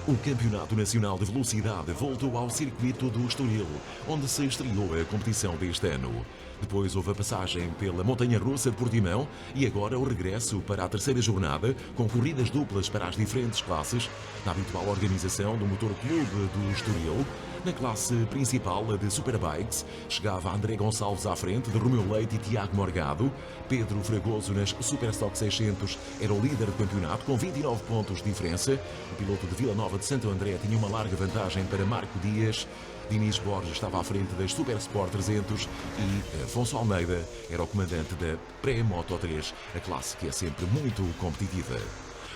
O Campeonato Nacional de Velocidade voltou ao circuito do Estoril, onde se estreou a competição deste ano. Depois houve a passagem pela Montanha-Russa de Portimão e agora o regresso para a terceira jornada, com corridas duplas para as diferentes classes, na habitual organização do Motor Clube do Estoril. Na classe principal, a de Superbikes, chegava André Gonçalves à frente de Romeu Leite e Tiago Morgado. Pedro Fragoso nas Superstock 600 era o líder do campeonato, com 29 pontos de diferença. O piloto de Vila Nova de Santo André tinha uma larga vantagem para Marco Dias. Diniz Borges estava à frente das Super Sport 300 e Afonso Almeida era o comandante da Pré-Moto 3, a classe que é sempre muito competitiva.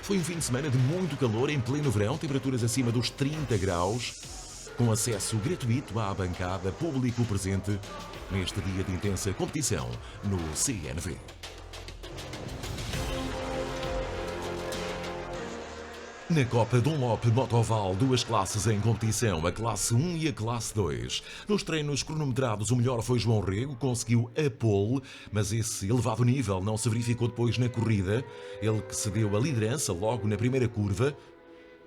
Foi um fim de semana de muito calor em pleno verão, temperaturas acima dos 30 graus, com acesso gratuito à bancada, público presente neste dia de intensa competição no CNV. Na Copa Dunlop Motoval, duas classes em competição, a classe 1 e a classe 2. Nos treinos cronometrados, o melhor foi João Rego, conseguiu a pole, mas esse elevado nível não se verificou depois na corrida. Ele que cedeu a liderança logo na primeira curva.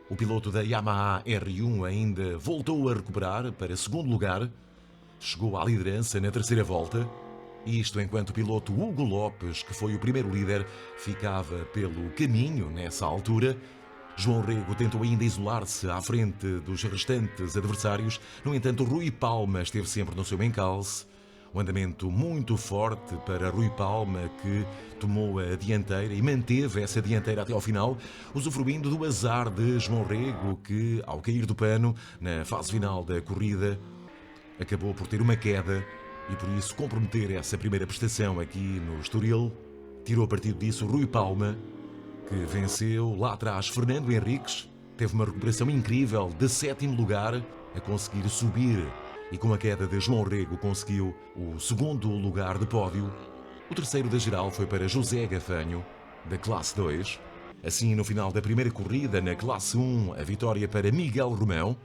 O piloto da Yamaha R1 ainda voltou a recuperar para segundo lugar. Chegou à liderança na terceira volta. Isto enquanto o piloto Hugo Lopes, que foi o primeiro líder, ficava pelo caminho nessa altura. João Rego tentou ainda isolar-se à frente dos restantes adversários. No entanto, Rui Palma esteve sempre no seu encalço. Um andamento muito forte para Rui Palma, que tomou a dianteira e manteve essa dianteira até ao final, usufruindo do azar de João Rego, que, ao cair do pano, na fase final da corrida, acabou por ter uma queda e, por isso, comprometer essa primeira prestação aqui no Estoril. Tirou partido disso Rui Palma, que venceu lá atrás Fernando Henriques, teve uma recuperação incrível de sétimo lugar a conseguir subir e com a queda de João Rego conseguiu o segundo lugar de pódio. O terceiro da geral foi para José Gafanho, da classe 2. Assim, no final da primeira corrida, na classe 1, a vitória para Miguel Romão.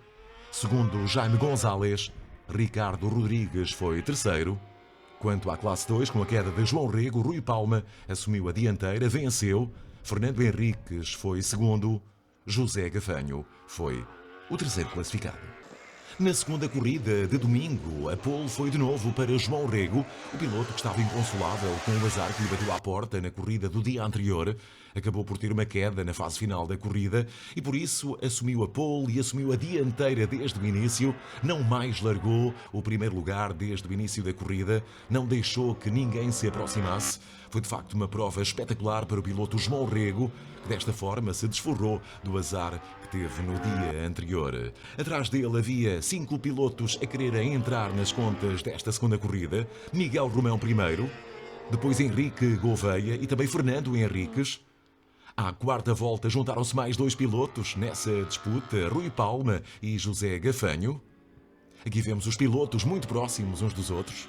Segundo, Jaime Gonzalez. Ricardo Rodrigues foi terceiro. Quanto à classe 2, com a queda de João Rego, Rui Palma assumiu a dianteira, venceu. Fernando Henriques foi segundo, José Gafanho foi o terceiro classificado. Na segunda corrida de domingo, a pole foi de novo para João Rego, o piloto que estava inconsolável com o azar que lhe bateu à porta na corrida do dia anterior. Acabou por ter uma queda na fase final da corrida e por isso assumiu a pole e assumiu a dianteira desde o início. Não mais largou o primeiro lugar desde o início da corrida, não deixou que ninguém se aproximasse. Foi de facto uma prova espetacular para o piloto João Rego, que desta forma se desforrou do azar que teve no dia anterior. Atrás dele havia 5 pilotos a quererem entrar nas contas desta segunda corrida. Miguel Romão primeiro, depois Henrique Gouveia e também Fernando Henriques. À quarta volta juntaram-se mais 2 pilotos nessa disputa, Rui Palma e José Gafanho. Aqui vemos os pilotos muito próximos uns dos outros.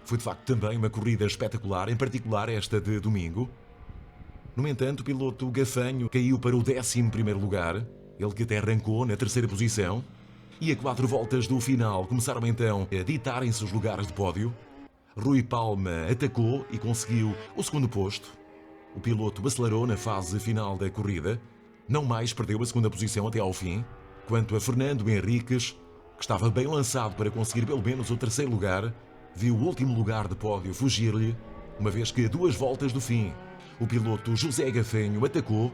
Foi de facto também uma corrida espetacular, em particular esta de domingo. No entanto, o piloto Gafanho caiu para o 11º lugar, ele que até arrancou na terceira posição. E a 4 voltas do final começaram então a ditarem-se os lugares de pódio. Rui Palma atacou e conseguiu o segundo posto. O piloto acelerou na fase final da corrida, não mais perdeu a segunda posição até ao fim. Quanto a Fernando Henriques, que estava bem lançado para conseguir pelo menos o terceiro lugar, viu o último lugar de pódio fugir-lhe, uma vez que a 2 voltas do fim, o piloto José Gafanho atacou,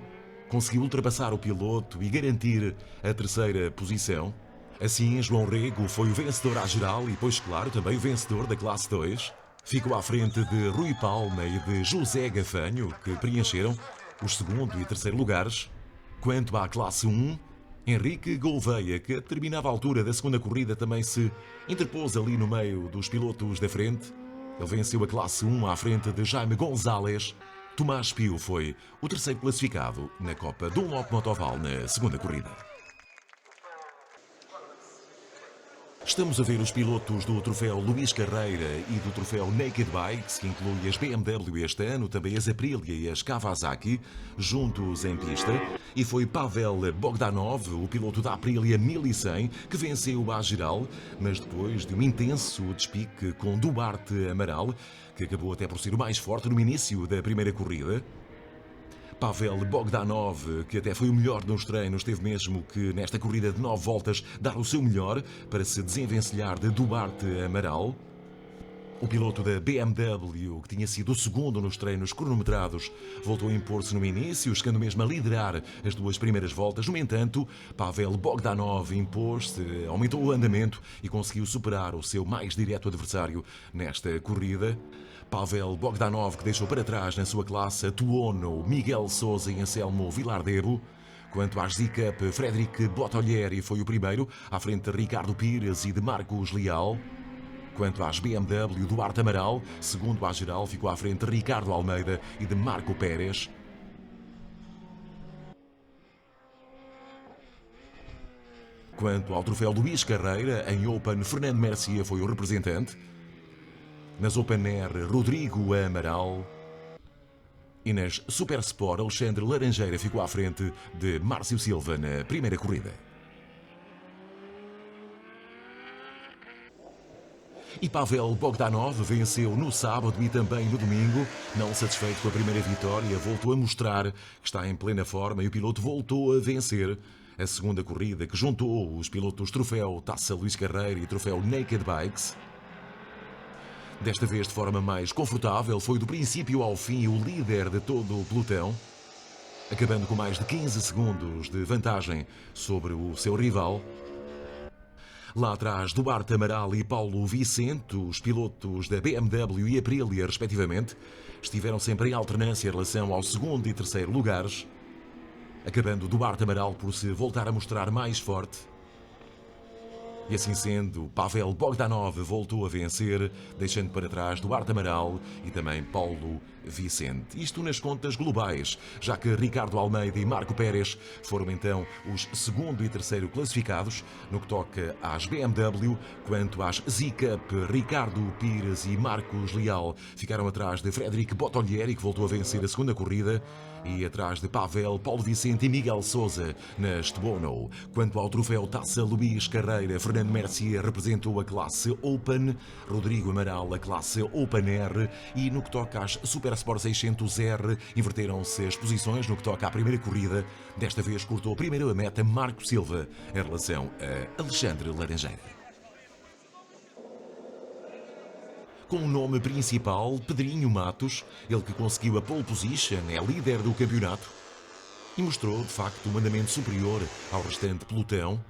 conseguiu ultrapassar o piloto e garantir a terceira posição. Assim, João Rego foi o vencedor à geral e, pois claro, também o vencedor da classe 2. Ficou à frente de Rui Palma e de José Gafanho, que preencheram os segundo e terceiro lugares. Quanto à classe 1, Henrique Gouveia, que a determinada altura da segunda corrida também se interpôs ali no meio dos pilotos da frente. Ele venceu a classe 1 à frente de Jaime Gonzalez. Tomás Pio foi o terceiro classificado na Copa Dunlop Motoval na segunda corrida. Estamos a ver os pilotos do troféu Luís Carreira e do troféu Naked Bikes, que inclui as BMW este ano, também as Aprilia e as Kawasaki, juntos em pista. E foi Pavel Bogdanov, o piloto da Aprilia 1100, que venceu a geral, mas depois de um intenso despique com Duarte Amaral, que acabou até por ser o mais forte no início da primeira corrida. Pavel Bogdanov, que até foi o melhor nos treinos, teve mesmo que, nesta corrida de 9 voltas, dar o seu melhor para se desenvencilhar de Duarte Amaral. O piloto da BMW, que tinha sido o segundo nos treinos cronometrados, voltou a impor-se no início, chegando mesmo a liderar as duas primeiras voltas. No entanto, Pavel Bogdanov impôs-se, aumentou o andamento e conseguiu superar o seu mais direto adversário nesta corrida. Pavel Bogdanov, que deixou para trás na sua classe Tuono, Miguel Sousa e Anselmo Vilardebo. Quanto às Z-Cup, Frederic Bottolieri foi o primeiro, à frente de Ricardo Pires e de Marcos Leal. Quanto às BMW, Duarte Amaral, segundo à geral, ficou à frente de Ricardo Almeida e de Marco Pérez. Quanto ao troféu Luís Carreira, em Open, Fernando Mercier foi o representante. Nas Open Air, Rodrigo Amaral. E nas Super Sport, Alexandre Laranjeira ficou à frente de Márcio Silva na primeira corrida. E Pavel Bogdanov venceu no sábado e também no domingo. Não satisfeito com a primeira vitória, voltou a mostrar que está em plena forma e o piloto voltou a vencer a segunda corrida, que juntou os pilotos troféu Taça Luís Carreira e troféu Naked Bikes. Desta vez de forma mais confortável, foi do princípio ao fim o líder de todo o pelotão, acabando com mais de 15 segundos de vantagem sobre o seu rival. Lá atrás, Duarte Amaral e Paulo Vicente, os pilotos da BMW e Aprilia, respectivamente, estiveram sempre em alternância em relação ao segundo e terceiro lugares, acabando Duarte Amaral por se voltar a mostrar mais forte. E assim sendo, Pavel Bogdanov voltou a vencer, deixando para trás Duarte Amaral e também Paulo Vicente. Isto nas contas globais, já que Ricardo Almeida e Marco Pérez foram então os segundo e terceiro classificados no que toca às BMW. Quanto às Z-Cup, Ricardo Pires e Marcos Leal ficaram atrás de Frederic Bottolieri, que voltou a vencer a segunda corrida, e atrás de Pavel, Paulo Vicente e Miguel Sousa nas Tuono. Quanto ao troféu Taça Luís Carreira, Fernando Mercier representou a classe Open, Rodrigo Amaral a classe Open R, e no que toca às Super Sport 600R, inverteram-se as posições no que toca à primeira corrida. Desta vez cortou primeiro a meta Marco Silva em relação a Alexandre Laranjeira. Com o nome principal, Pedrinho Matos, ele que conseguiu a pole position, é líder do campeonato e mostrou, de facto, um andamento superior ao restante pelotão.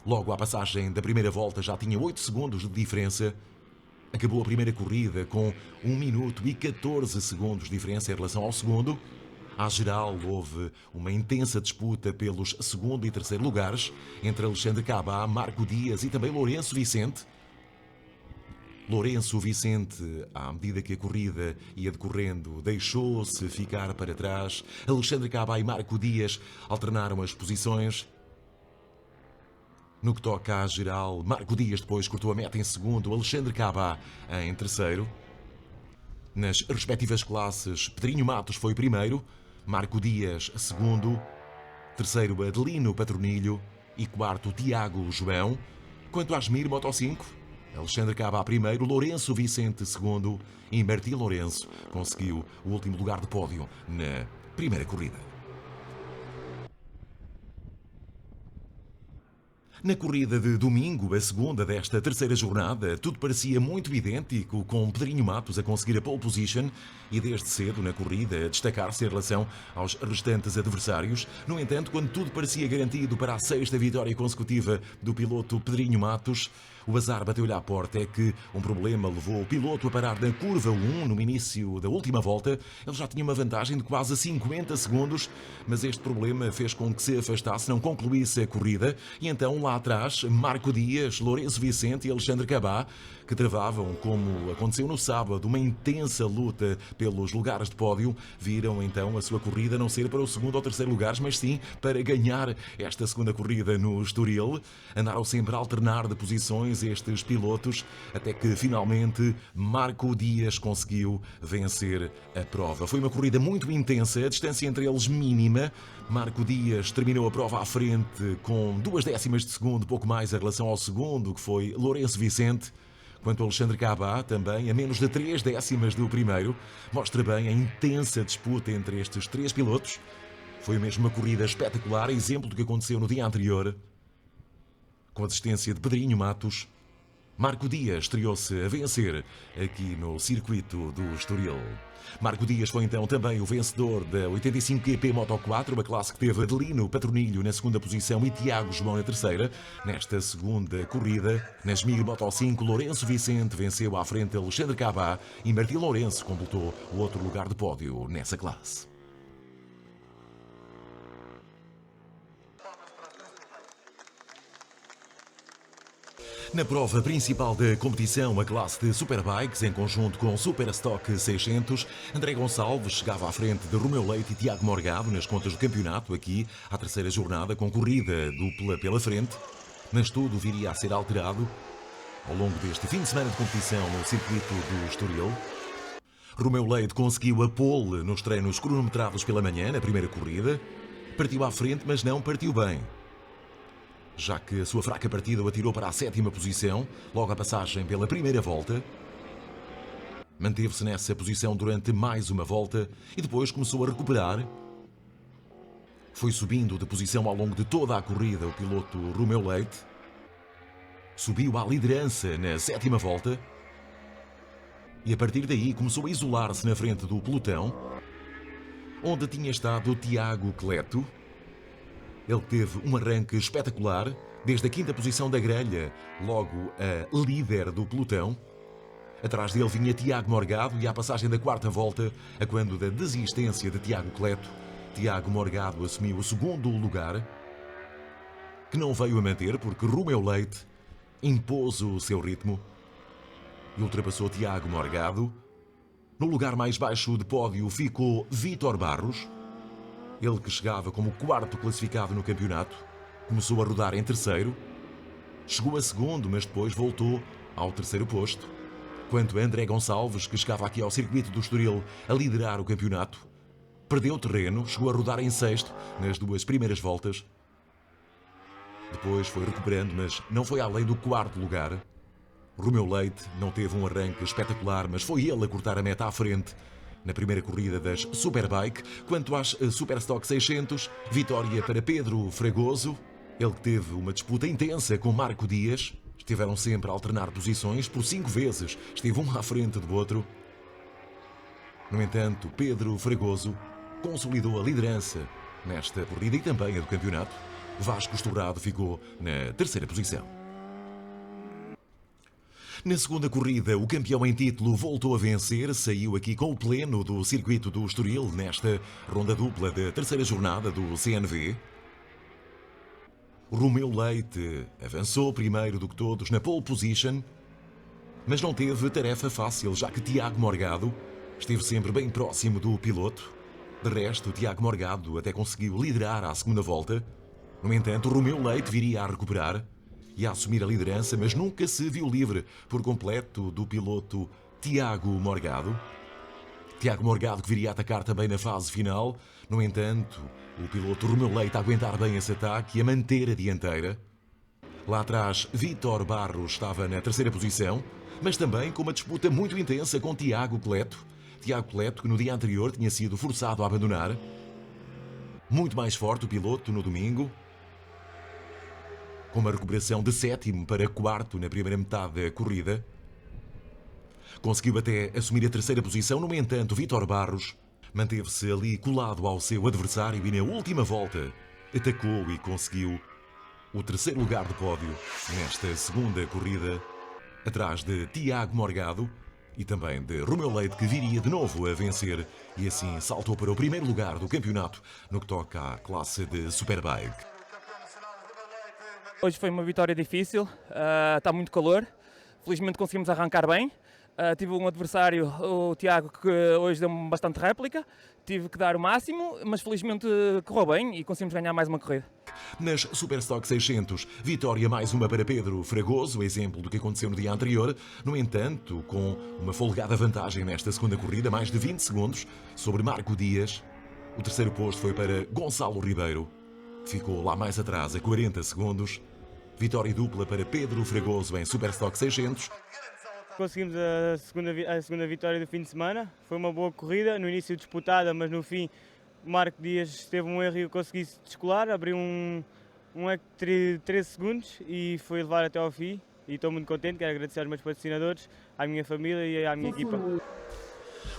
Logo à passagem da primeira volta já tinha 8 segundos de diferença. Acabou a primeira corrida com 1 minuto e 14 segundos de diferença em relação ao segundo. À geral, houve uma intensa disputa pelos segundo e terceiro lugares entre Alexandre Cabá, Marco Dias e também Lourenço Vicente. Lourenço Vicente, à medida que a corrida ia decorrendo, deixou-se ficar para trás. Alexandre Cabá e Marco Dias alternaram as posições. No que toca à geral, Marco Dias depois cortou a meta em segundo, Alexandre Cabá em terceiro. Nas respectivas classes, Pedrinho Matos foi primeiro, Marco Dias segundo, terceiro Adelino Patronilho e quarto Tiago João. Quanto às Mir Moto 5, Alexandre Cabá primeiro, Lourenço Vicente segundo e Martim Lourenço conseguiu o último lugar de pódio na primeira corrida. Na corrida de domingo, a segunda desta terceira jornada, tudo parecia muito idêntico, com Pedrinho Matos a conseguir a pole position e desde cedo na corrida a destacar-se em relação aos restantes adversários. No entanto, quando tudo parecia garantido para a sexta vitória consecutiva do piloto Pedrinho Matos, o azar bateu-lhe à porta. É que um problema levou o piloto a parar na curva 1 no início da última volta. Ele já tinha uma vantagem de quase 50 segundos, mas este problema fez com que se afastasse, não concluísse a corrida, e então lá atrás, Marco Dias, Lourenço Vicente e Alexandre Cabá, que travavam, como aconteceu no sábado, uma intensa luta pelos lugares de pódio, viram então a sua corrida não ser para o segundo ou terceiro lugares, mas sim para ganhar esta segunda corrida no Estoril. Andaram sempre a alternar de posições estes pilotos, até que finalmente Marco Dias conseguiu vencer a prova. Foi uma corrida muito intensa, a distância entre eles mínima. Marco Dias terminou a prova à frente com 2 décimas de segundo, pouco mais em relação ao segundo, que foi Lourenço Vicente. Quanto ao Alexandre Cabá, também a menos de 3 décimas do primeiro, mostra bem a intensa disputa entre estes três pilotos. Foi mesmo uma corrida espetacular, exemplo do que aconteceu no dia anterior. Com a assistência de Pedrinho Matos, Marco Dias estreou-se a vencer aqui no circuito do Estoril. Marco Dias foi então também o vencedor da 85 GP Moto 4, uma classe que teve Adelino Patronilho na segunda posição e Tiago João na terceira. Nesta segunda corrida, na Smig Moto 5, Lourenço Vicente venceu à frente de Alexandre Cabá e Martim Lourenço completou o outro lugar de pódio nessa classe. Na prova principal da competição, a classe de Superbikes, em conjunto com o Superstock 600, André Gonçalves chegava à frente de Romeu Leite e Tiago Morgado nas contas do campeonato, aqui à terceira jornada, com corrida dupla pela frente, mas tudo viria a ser alterado ao longo deste fim de semana de competição no circuito do Estoril. Romeu Leite conseguiu a pole nos treinos cronometrados pela manhã, na primeira corrida, partiu à frente, mas não partiu bem, já que a sua fraca partida o atirou para a sétima posição, logo a passagem pela primeira volta. Manteve-se nessa posição durante mais uma volta e depois começou a recuperar. Foi subindo de posição ao longo de toda a corrida o piloto Romeu Leite. Subiu à liderança na sétima volta e a partir daí começou a isolar-se na frente do pelotão, onde tinha estado Tiago Cleto. Ele teve um arranque espetacular, desde a quinta posição da grelha, logo a líder do pelotão. Atrás dele vinha Tiago Morgado e à passagem da quarta volta, a quando da desistência de Tiago Cleto, Tiago Morgado assumiu o segundo lugar, que não veio a manter porque Romeu Leite impôs o seu ritmo e ultrapassou Tiago Morgado. No lugar mais baixo de pódio ficou Vítor Barros. Ele que chegava como quarto classificado no campeonato, começou a rodar em terceiro, chegou a segundo, mas depois voltou ao terceiro posto. Quanto a André Gonçalves, que chegava aqui ao circuito do Estoril a liderar o campeonato, perdeu terreno, chegou a rodar em sexto nas duas primeiras voltas. Depois foi recuperando, mas não foi além do quarto lugar. Romeu Leite não teve um arranque espetacular, mas foi ele a cortar a meta à frente na primeira corrida das Superbike. Quanto às Superstock 600, vitória para Pedro Fragoso. Ele que teve uma disputa intensa com Marco Dias. Estiveram sempre a alternar posições, por 5 vezes esteve um à frente do outro. No entanto, Pedro Fragoso consolidou a liderança nesta corrida e também a do campeonato. Vasco Estorrado ficou na terceira posição. Na segunda corrida, o campeão em título voltou a vencer, saiu aqui com o pleno do circuito do Estoril nesta ronda dupla da terceira jornada do CNV. Romeu Leite avançou primeiro do que todos na pole position, mas não teve tarefa fácil, já que Tiago Morgado esteve sempre bem próximo do piloto. De resto, Tiago Morgado até conseguiu liderar à segunda volta. No entanto, Romeu Leite viria a recuperar e a assumir a liderança, mas nunca se viu livre por completo do piloto Tiago Morgado. Tiago Morgado que viria a atacar também na fase final. No entanto, o piloto Romeu Leite a aguentar bem esse ataque e a manter a dianteira. Lá atrás, Vítor Barros estava na terceira posição, mas também com uma disputa muito intensa com Tiago Cleto. Tiago Cleto, que no dia anterior tinha sido forçado a abandonar. Muito mais forte o piloto no domingo, com uma recuperação de sétimo para quarto na primeira metade da corrida. Conseguiu até assumir a terceira posição, no entanto, Vítor Barros manteve-se ali colado ao seu adversário e na última volta atacou e conseguiu o terceiro lugar de pódio nesta segunda corrida, atrás de Tiago Morgado e também de Romeu Leite, que viria de novo a vencer e assim saltou para o primeiro lugar do campeonato no que toca à classe de Superbike. Hoje foi uma vitória difícil, está muito calor, felizmente conseguimos arrancar bem. Tive um adversário, o Tiago, que hoje deu-me bastante réplica, tive que dar o máximo, mas felizmente correu bem e conseguimos ganhar mais uma corrida. Nas Superstock 600, vitória mais uma para Pedro Fragoso, exemplo do que aconteceu no dia anterior. No entanto, com uma folgada vantagem nesta segunda corrida, mais de 20 segundos, sobre Marco Dias. O terceiro posto foi para Gonçalo Ribeiro, que ficou lá mais atrás a 40 segundos. Vitória dupla para Pedro Fragoso em Superstock 600. Conseguimos a segunda vitória do fim de semana. Foi uma boa corrida, no início disputada, mas no fim Marco Dias teve um erro e eu consegui descolar, abri um eco de 13 segundos e foi levar até ao fim. E estou muito contente, quero agradecer aos meus patrocinadores, à minha família e à minha equipa.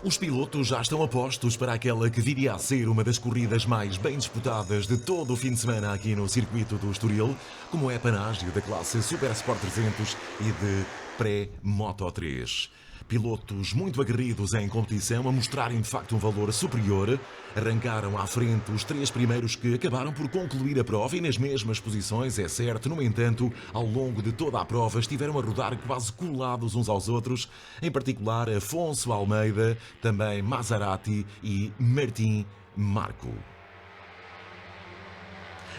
Os pilotos já estão a postos para aquela que viria a ser uma das corridas mais bem disputadas de todo o fim de semana aqui no circuito do Estoril, como é a panágio da classe Super Sport 300 e de pré-Moto 3. Pilotos muito aguerridos em competição a mostrarem de facto um valor superior. Arrancaram à frente os 3 primeiros que acabaram por concluir a prova e nas mesmas posições, é certo. No entanto, ao longo de toda a prova estiveram a rodar quase colados uns aos outros, em particular Afonso Almeida, também Maserati e Martim Marco.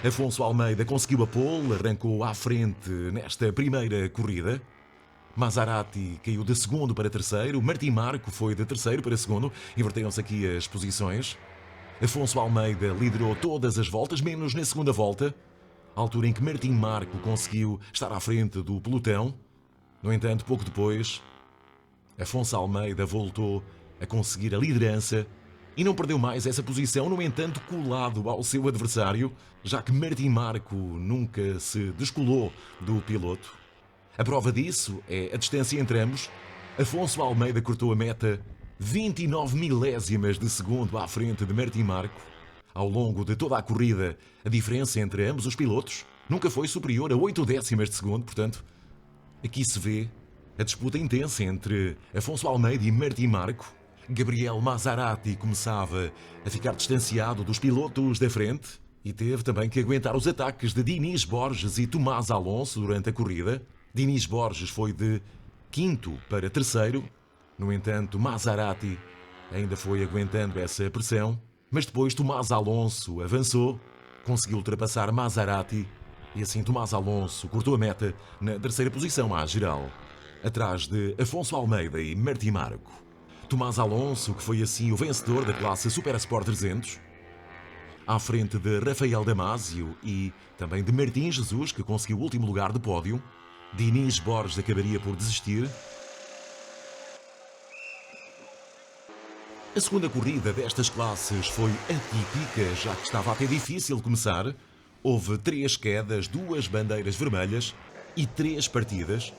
Afonso Almeida conseguiu a pole, arrancou à frente nesta primeira corrida. Maserati caiu de segundo para terceiro, Martim Marco foi de terceiro para segundo, inverteram-se aqui as posições. Afonso Almeida liderou todas as voltas, menos na segunda volta, altura em que Martim Marco conseguiu estar à frente do pelotão. No entanto, pouco depois, Afonso Almeida voltou a conseguir a liderança e não perdeu mais essa posição, no entanto, colado ao seu adversário, já que Martim Marco nunca se descolou do piloto. A prova disso é a distância entre ambos. Afonso Almeida cortou a meta 29 milésimas de segundo à frente de Martim Marco. Ao longo de toda a corrida, a diferença entre ambos os pilotos nunca foi superior a 8 décimas de segundo, portanto, aqui se vê a disputa intensa entre Afonso Almeida e Martim Marco. Gabriel Maserati começava a ficar distanciado dos pilotos da frente e teve também que aguentar os ataques de Diniz Borges e Tomás Alonso durante a corrida. Diniz Borges foi de quinto para terceiro. No entanto, Maserati ainda foi aguentando essa pressão, mas depois Tomás Alonso avançou, conseguiu ultrapassar Maserati e assim Tomás Alonso cortou a meta na terceira posição à geral, atrás de Afonso Almeida e Martim Marco. Tomás Alonso, que foi assim o vencedor da classe Super Sport 300, à frente de Rafael Damasio e também de Martim Jesus, que conseguiu o último lugar de pódio. Diniz Borges acabaria por desistir. A segunda corrida destas classes foi atípica, já que estava até difícil começar. Houve 3 quedas, 2 bandeiras vermelhas e 3 partidas.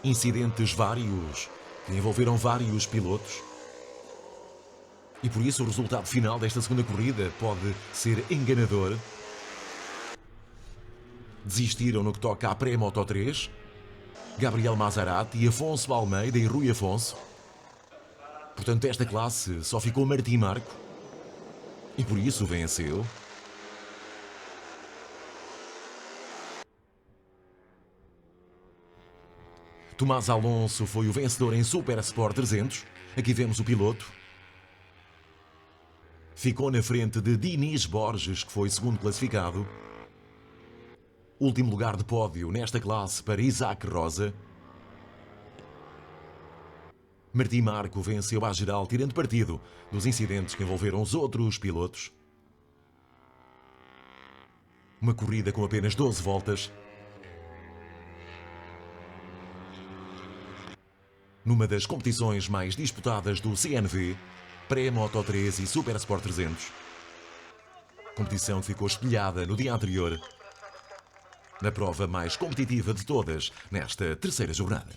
Incidentes vários, que envolveram vários pilotos. E por isso o resultado final desta segunda corrida pode ser enganador. Desistiram no que toca à pré-Moto 3, Gabriel Maserati, Afonso Almeida e Rui Afonso. Portanto, esta classe só ficou Martim Marco e por isso venceu. Tomás Alonso foi o vencedor em Super Sport 300. Aqui vemos o piloto. Ficou na frente de Diniz Borges, que foi segundo classificado. Último lugar de pódio nesta classe para Isaac Rosa. Martim Marco venceu à geral, tirando partido dos incidentes que envolveram os outros pilotos. Uma corrida com apenas 12 voltas. Numa das competições mais disputadas do CNV, pré-Moto 3 e Super Sport 300. Competição que ficou espelhada no dia anterior, na prova mais competitiva de todas, nesta terceira jornada.